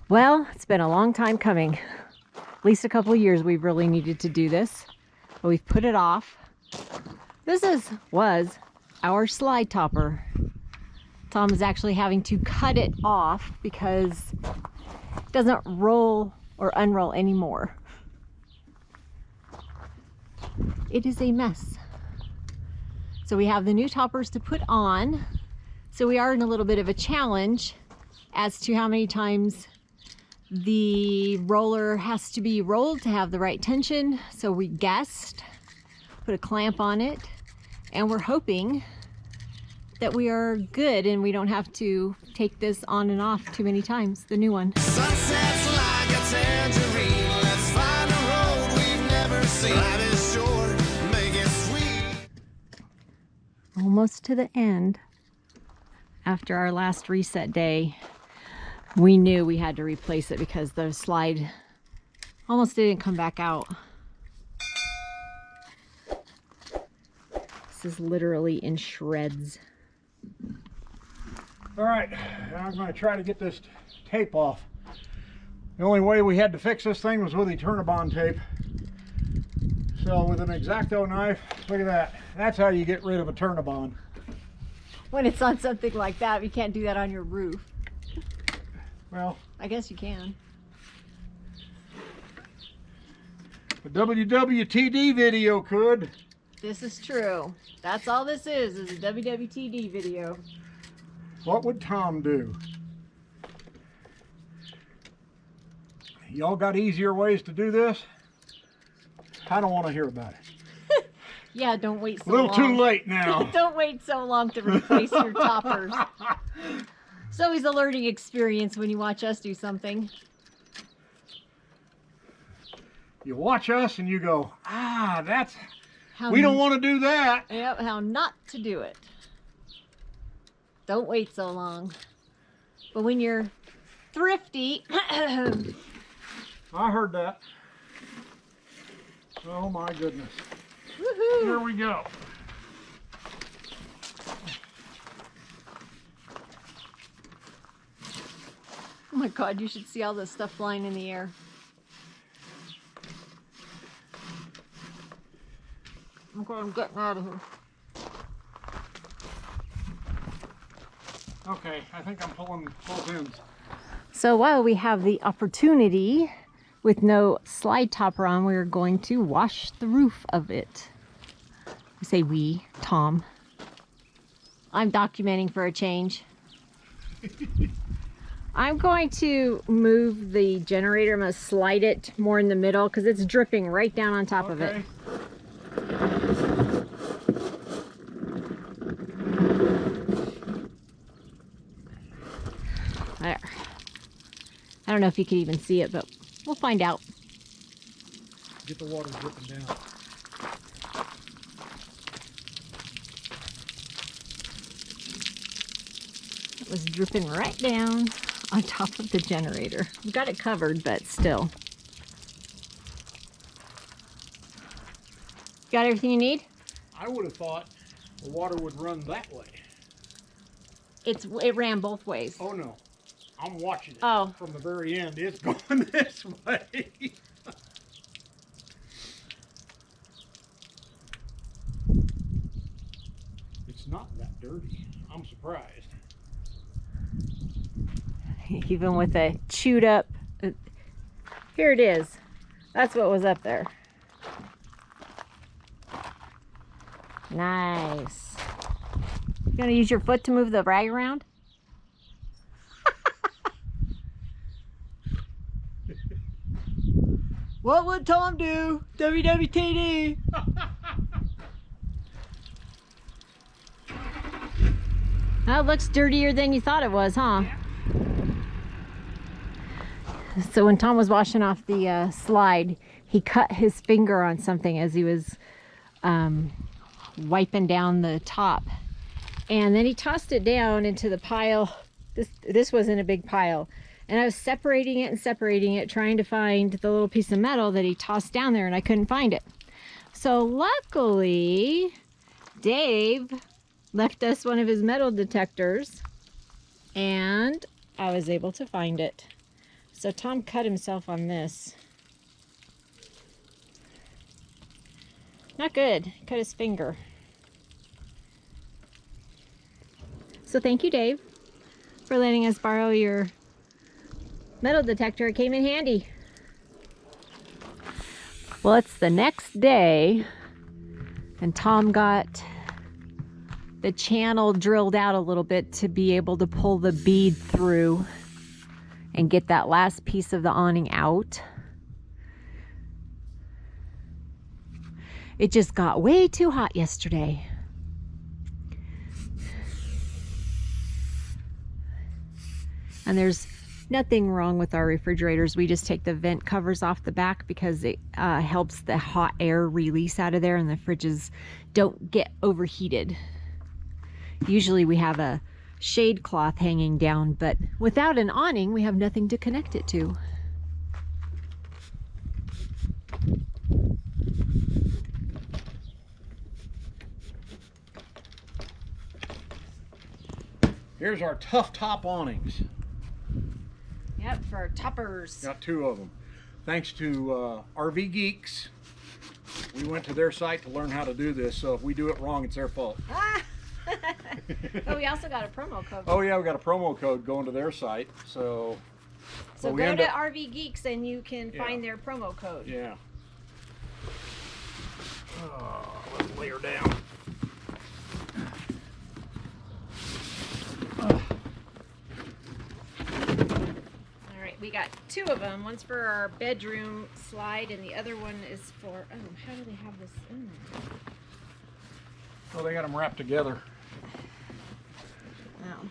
Well, it's been a long time coming. At least a couple of years we've really needed to do this, but we've put it off. This was our slide topper. Tom is actually having to cut it off because it doesn't roll or unroll anymore. It is a mess. So we have the new toppers to put on. So we are in a little bit of a challenge as to how many times the roller has to be rolled to have the right tension. So we guessed, put a clamp on it, and we're hoping that we are good and we don't have to take this on and off too many times, the new one. Sunsets like a tangerine. Let's find a road we've never seen. Life is short, make it sweet. Almost to the end. After our last reset day, we knew we had to replace it because the slide almost didn't come back out. This is literally in shreds. All right, I'm going to try to get this tape off. The only way we had to fix this thing was with Eternabond tape. So with an X-Acto knife, look at that. That's how you get rid of a Eternabond. When it's on something like that, you can't do that on your roof. Well, I guess you can. the WWTD video could. This is true. That's all this is a WWTD video. What would Tom do? Y'all got easier ways to do this? I don't want to hear about it. Yeah, don't wait so A little long. too late now. Don't wait so long to replace your toppers. It's always a learning experience when you watch us do something. You watch us and you go, ah, that's, How we don't want to do that. Yep, how not to do it. Don't wait so long. But when you're thrifty, I heard that. Oh my goodness. woohoo! Here we go. Oh my God, you should see all this stuff flying in the air. Okay, I'm getting out of here. Okay, I think I'm pulling both ends. So while we have the opportunity with no slide topper on, we're going to wash the roof of it. I say we, Tom. I'm documenting for a change. I'm going to move the generator. I'm going to slide it more in the middle because it's dripping right down on top of it. There. I don't know if you could even see it, but we'll find out. Get the water dripping down. It was dripping right down on top of the generator. We got it covered, but still. Got everything you need? I would have thought the water would run that way. It ran both ways. Oh no, I'm watching it Oh. from the very end. It's going this way. It's not that dirty. I'm surprised. Even with a chewed up, here it is. That's what was up there. Nice. You gonna use your foot to move the rag around? What would Tom do? WWTD. That looks dirtier than you thought it was, huh? So when Tom was washing off the slide, he cut his finger on something as he was wiping down the top. And then he tossed it down into the pile. This wasn't a big pile. And I was separating it, trying to find the little piece of metal that he tossed down there, and I couldn't find it. So luckily, Dave left us one of his metal detectors, and I was able to find it. So Tom cut himself on this. Not good. Cut his finger. So thank you, Dave, for letting us borrow your metal detector. It came in handy. Well, it's the next day, and Tom got the channel drilled out a little bit to be able to pull the bead through and get that last piece of the awning out. It just got way too hot yesterday. And there's nothing wrong with our refrigerators. We just take the vent covers off the back because it helps the hot air release out of there and the fridges don't get overheated. Usually we have a shade cloth hanging down, but without an awning, we have nothing to connect it to. Here's our tough top awnings. Yep, for toppers. Got 2 of them. Thanks to RV Geeks. We went to their site to learn how to do this, so if we do it wrong, it's their fault. Oh, we also got a promo code. Oh yeah, we got a promo code going to their site, so... So go to RV Geeks and you can find their promo code. Yeah. Oh, let's lay her down. All right, we got 2 of them. One's for our bedroom slide and the other one is for, oh, how do they have this in there? Oh, they got them wrapped together. Oh.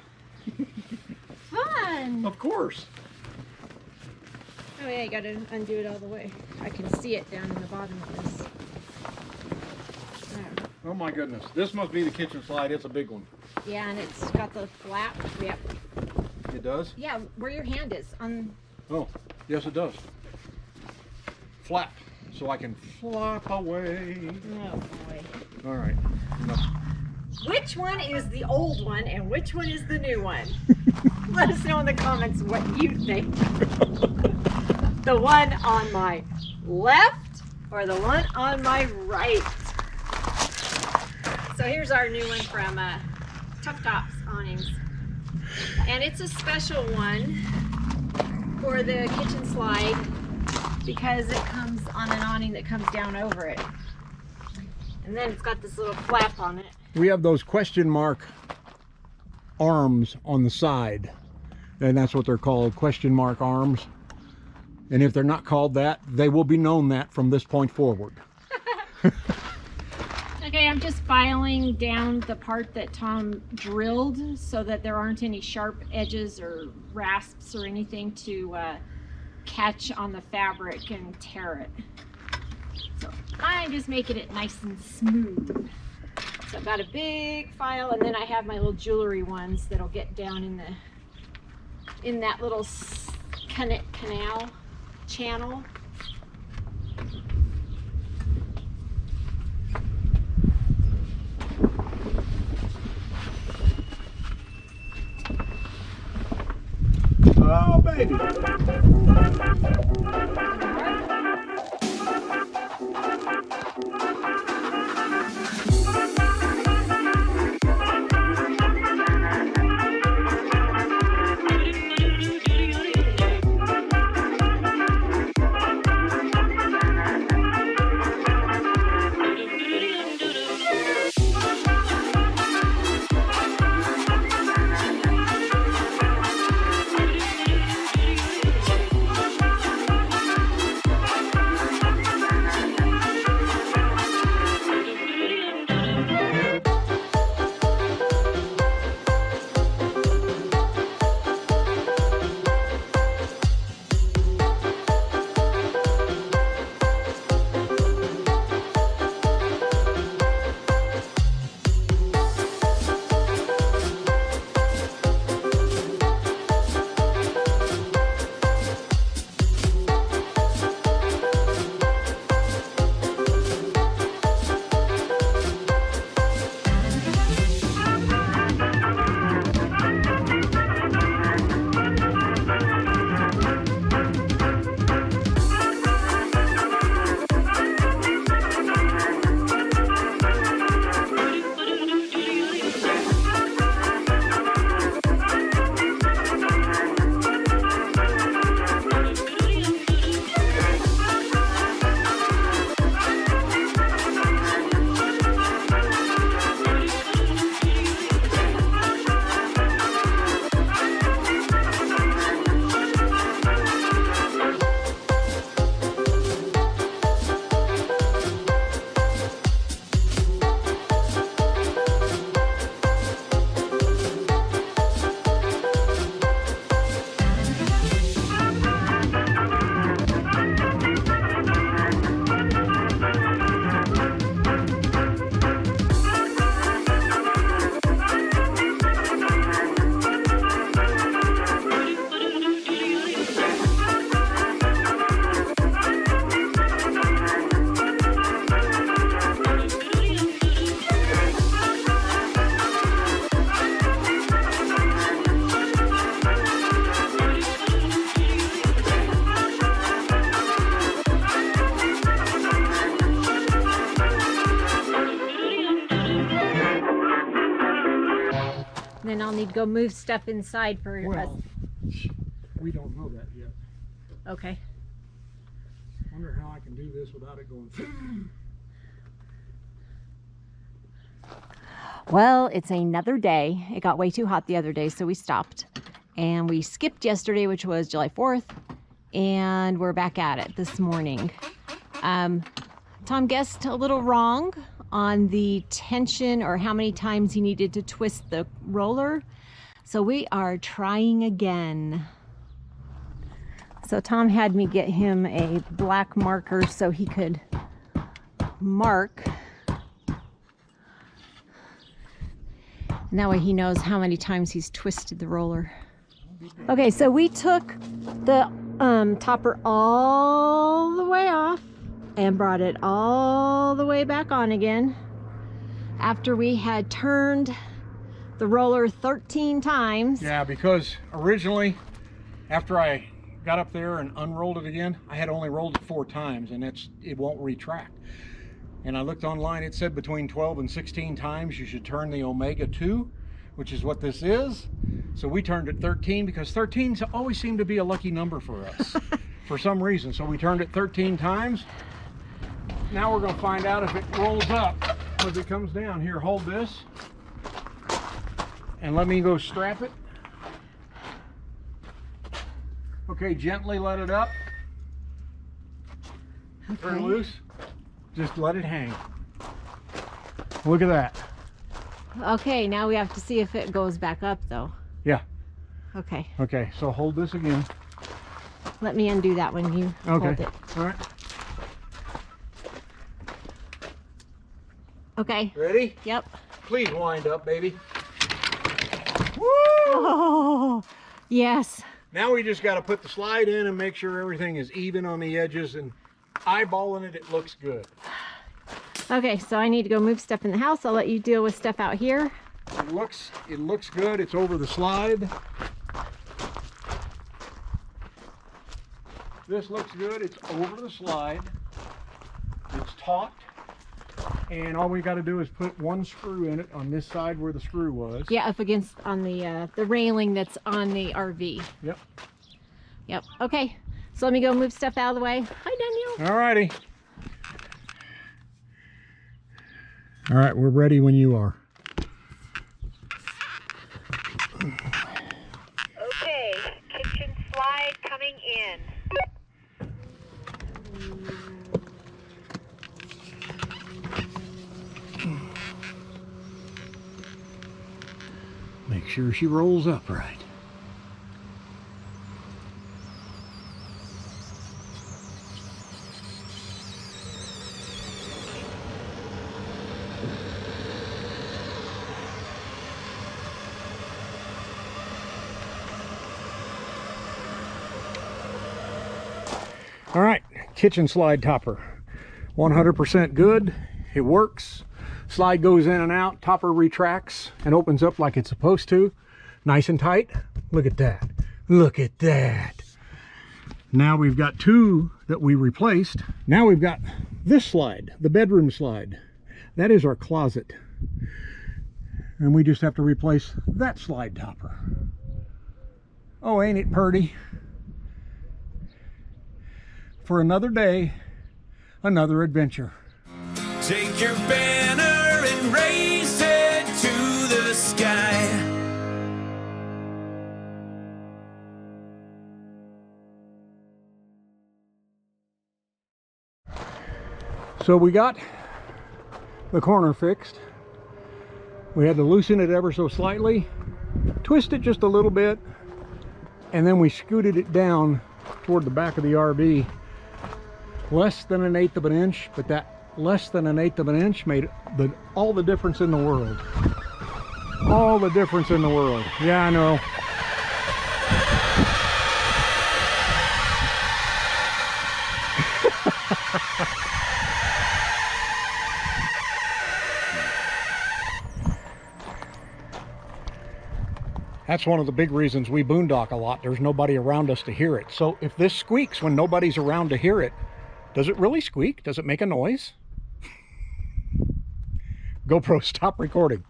Fun! Of course. Oh yeah, you gotta undo it all the way. I can see it down in the bottom of this. Oh my goodness. This must be the kitchen slide. It's a big one. Yeah, and it's got the flap. Yep. It does? Yeah, where your hand is. On. Oh, yes it does. Flap. So I can flop away. Oh boy. All right. Enough. Which one is the old one and which one is the new one? Let us know in the comments what you think. The one on my left or the one on my right? So here's our new one from Tough Tops Awnings. And it's a special one for the kitchen slide because it comes on an awning that comes down over it. And then it's got this little flap on it. We have those question mark arms on the side, and that's what they're called, question mark arms. And if they're not called that, they will be known that from this point forward. Okay, I'm just filing down the part that Tom drilled so that there aren't any sharp edges or rasps or anything to catch on the fabric and tear it. So I'm just making it nice and smooth. So I've got a big file, and then I have my little jewelry ones that'll get down in that little canal channel. Oh, baby. need to go move stuff inside for us. Well, we don't know that yet. Okay. Wonder how I can do this without it going. Well, it's another day. It got way too hot the other day, so we stopped. And we skipped yesterday, which was July 4th. And we're back at it this morning. Tom guessed a little wrong on the tension or how many times he needed to twist the roller. So we are trying again. So Tom had me get him a black marker so he could mark. And that way he knows how many times he's twisted the roller. Okay, so we took the topper all the way off and brought it all the way back on again after we had turned the roller 13 times. Yeah, because originally, after I got up there and unrolled it again, I had only rolled it 4 times, and it won't retract. And I looked online, it said between 12 and 16 times you should turn the Omega 2, which is what this is. So we turned it 13 because 13 always seemed to be a lucky number for us for some reason. So we turned it 13 times. Now we're going to find out if it rolls up as it comes down. Here, hold this and let me go strap it. Okay, gently let it up. Okay. Turn loose. Just let it hang. Look at that. Okay, now we have to see if it goes back up though. Yeah. Okay, Okay, so hold this again. let me undo that when you hold Okay. it. All right. Okay, Ready? yep. Please wind up, baby. Woo! Oh, yes. Now we just got to put the slide in and make sure everything is even on the edges, and eyeballing it, it looks good. Okay, so I need to go move stuff in the house. I'll let you deal with stuff out here. It looks good. It's over the slide. This looks good. It's over the slide. It's taut. And all we got to do is put 1 screw in it on this side where the screw was. Yeah, up against on the railing that's on the RV. Yep. Yep. Okay. So let me go move stuff out of the way. Hi, Daniel. All righty. All right, we're ready when you are. Okay, kitchen slide coming in. Make sure she rolls up right. All right, kitchen slide topper. 100% good. It works. Slide goes in and out. Topper retracts and opens up like it's supposed to. Nice and tight. Look at that. Look at that. Now we've got 2 that we replaced. Now we've got this slide, the bedroom slide. That is our closet. And we just have to replace that slide topper. Oh, ain't it purty? For another day, another adventure. Take your banner and raise it to the sky. So we got the corner fixed. We had to loosen it ever so slightly, twist it just a little bit, and then we scooted it down toward the back of the RV. Less than 1/8 of an inch, but that less than 1/8 of an inch made all the difference in the world. All the difference in the world. Yeah, I know. That's one of the big reasons we boondock a lot. There's nobody around us to hear it. So if this squeaks when nobody's around to hear it, does it really squeak? Does it make a noise? GoPro, stop recording.